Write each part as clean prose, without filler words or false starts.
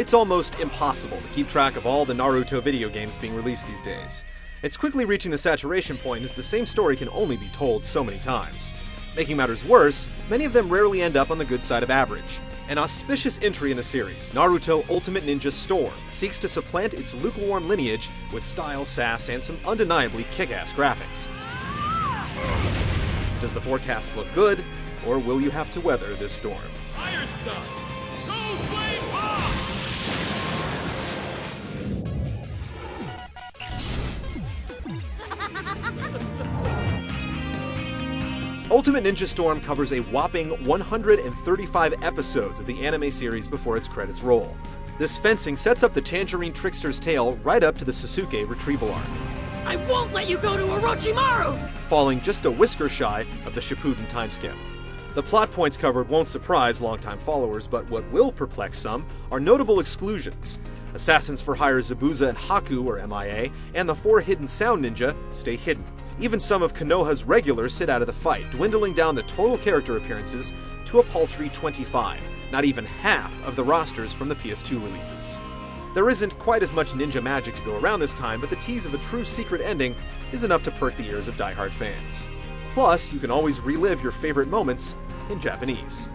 It's almost impossible to keep track of all the Naruto video games being released these days. It's quickly reaching the saturation point as the same story can only be told so many times. Making matters worse, many of them rarely end up on the good side of average. An auspicious entry in the series, Naruto Ultimate Ninja Storm, seeks to supplant its lukewarm lineage with style, sass, and some undeniably kick-ass graphics. Does the forecast look good, or will you have to weather this storm? Fire stuff! Two flame bomb! Ultimate Ninja Storm covers a whopping 135 episodes of the anime series before its credits roll. This fencing sets up the Tangerine Trickster's tale right up to the Sasuke retrieval arc, I won't let you go to Orochimaru! falling just a whisker shy of the Shippuden timeskip. The plot points covered won't surprise longtime followers, but what will perplex some are notable exclusions. Assassins for Hire Zabuza and Haku are MIA, and the 4 hidden sound ninja stay hidden. Even some of Konoha's regulars sit out of the fight, dwindling down the total character appearances to a paltry 25, not even half of the rosters from the PS2 releases. There isn't quite as much ninja magic to go around this time, but the tease of a true secret ending is enough to perk the ears of diehard fans. Plus, you can always relive your favorite moments in Japanese.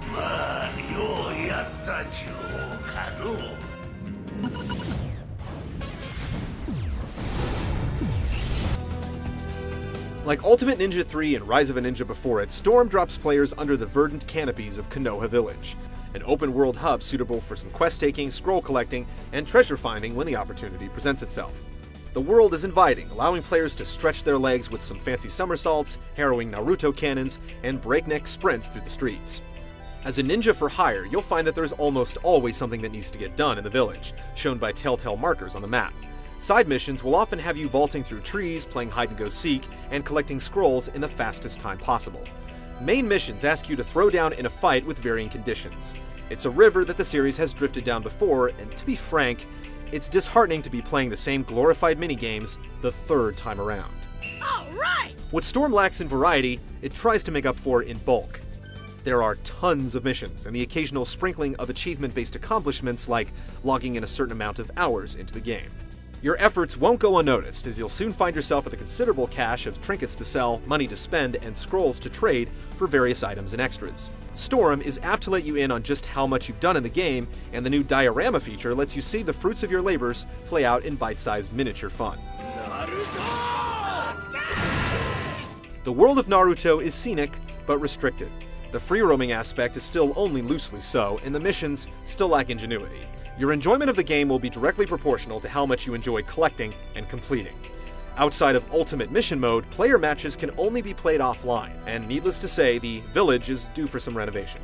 Like Ultimate Ninja 3 and Rise of a Ninja before it, Storm drops players under the verdant canopies of Konoha Village, an open-world hub suitable for some quest-taking, scroll collecting, and treasure finding when the opportunity presents itself. The world is inviting, allowing players to stretch their legs with some fancy somersaults, harrowing Naruto cannons, and breakneck sprints through the streets. As a ninja for hire, you'll find that there's almost always something that needs to get done in the village, shown by telltale markers on the map. Side missions will often have you vaulting through trees, playing hide-and-go-seek, and collecting scrolls in the fastest time possible. Main missions ask you to throw down in a fight with varying conditions. It's a river that the series has drifted down before, and to be frank, it's disheartening to be playing the same glorified minigames the 3rd time around. Alright! What Storm lacks in variety, it tries to make up for in bulk. There are tons of missions, and the occasional sprinkling of achievement-based accomplishments like logging in a certain amount of hours into the game. Your efforts won't go unnoticed, as you'll soon find yourself with a considerable cache of trinkets to sell, money to spend, and scrolls to trade for various items and extras. Storm is apt to let you in on just how much you've done in the game, and the new diorama feature lets you see the fruits of your labors play out in bite-sized miniature fun. The world of Naruto is scenic, but restricted. The free-roaming aspect is still only loosely so, and the missions still lack ingenuity. Your enjoyment of the game will be directly proportional to how much you enjoy collecting and completing. Outside of Ultimate Mission Mode, player matches can only be played offline, and needless to say, the village is due for some renovation.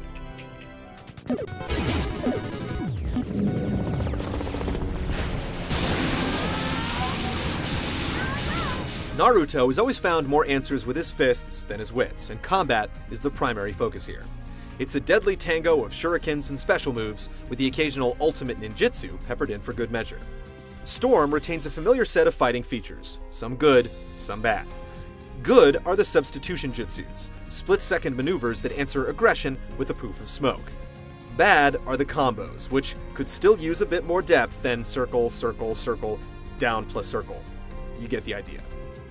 Naruto has always found more answers with his fists than his wits, and combat is the primary focus here. It's a deadly tango of shurikens and special moves, with the occasional ultimate ninjutsu peppered in for good measure. Storm retains a familiar set of fighting features, some good, some bad. Good are the substitution jutsus, split-second maneuvers that answer aggression with a poof of smoke. Bad are the combos, which could still use a bit more depth than circle, circle, circle, down plus circle. You get the idea.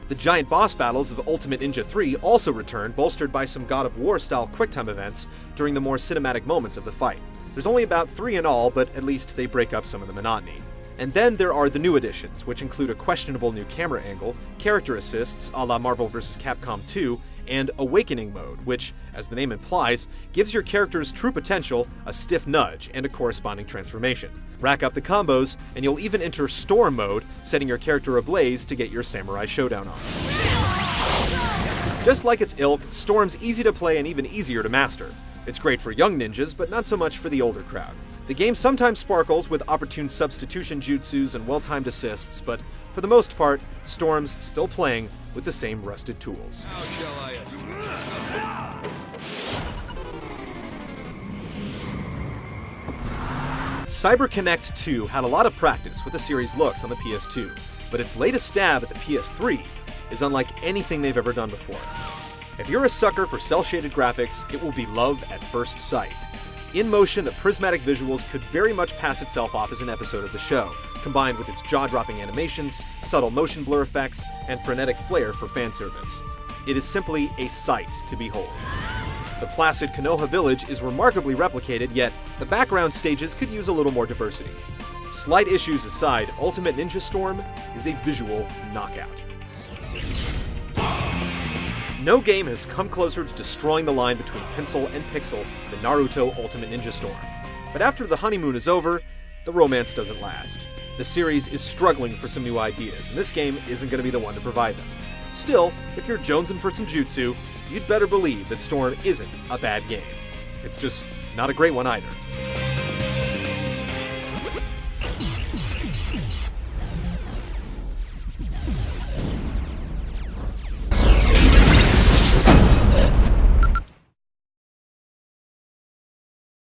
The giant boss battles of Ultimate Ninja 3 also return, bolstered by some God of War-style QuickTime events during the more cinematic moments of the fight. There's only about 3 in all, but at least they break up some of the monotony. And then there are the new additions, which include a questionable new camera angle, character assists a la Marvel vs. Capcom 2, and Awakening Mode, which, as the name implies, gives your character's true potential a stiff nudge and a corresponding transformation. Rack up the combos, and you'll even enter Storm Mode, setting your character ablaze to get your Samurai Showdown on. Just like its ilk, Storm's easy to play and even easier to master. It's great for young ninjas, but not so much for the older crowd. The game sometimes sparkles with opportune substitution jutsus and well-timed assists, but for the most part, Storm's still playing with the same rusted tools. How shall I CyberConnect 2 had a lot of practice with the series' looks on the PS2, but its latest stab at the PS3 is unlike anything they've ever done before. If you're a sucker for cel-shaded graphics, it will be love at first sight. In motion, the prismatic visuals could very much pass itself off as an episode of the show, combined with its jaw-dropping animations, subtle motion blur effects, and frenetic flair for fan service. It is simply a sight to behold. The placid Konoha village is remarkably replicated, yet the background stages could use a little more diversity. Slight issues aside, Ultimate Ninja Storm is a visual knockout. No game has come closer to destroying the line between pencil and pixel than Naruto Ultimate Ninja Storm. But after the honeymoon is over, the romance doesn't last. The series is struggling for some new ideas, and this game isn't going to be the one to provide them. Still, if you're jonesing for some jutsu, you'd better believe that Storm isn't a bad game. It's just not a great one either.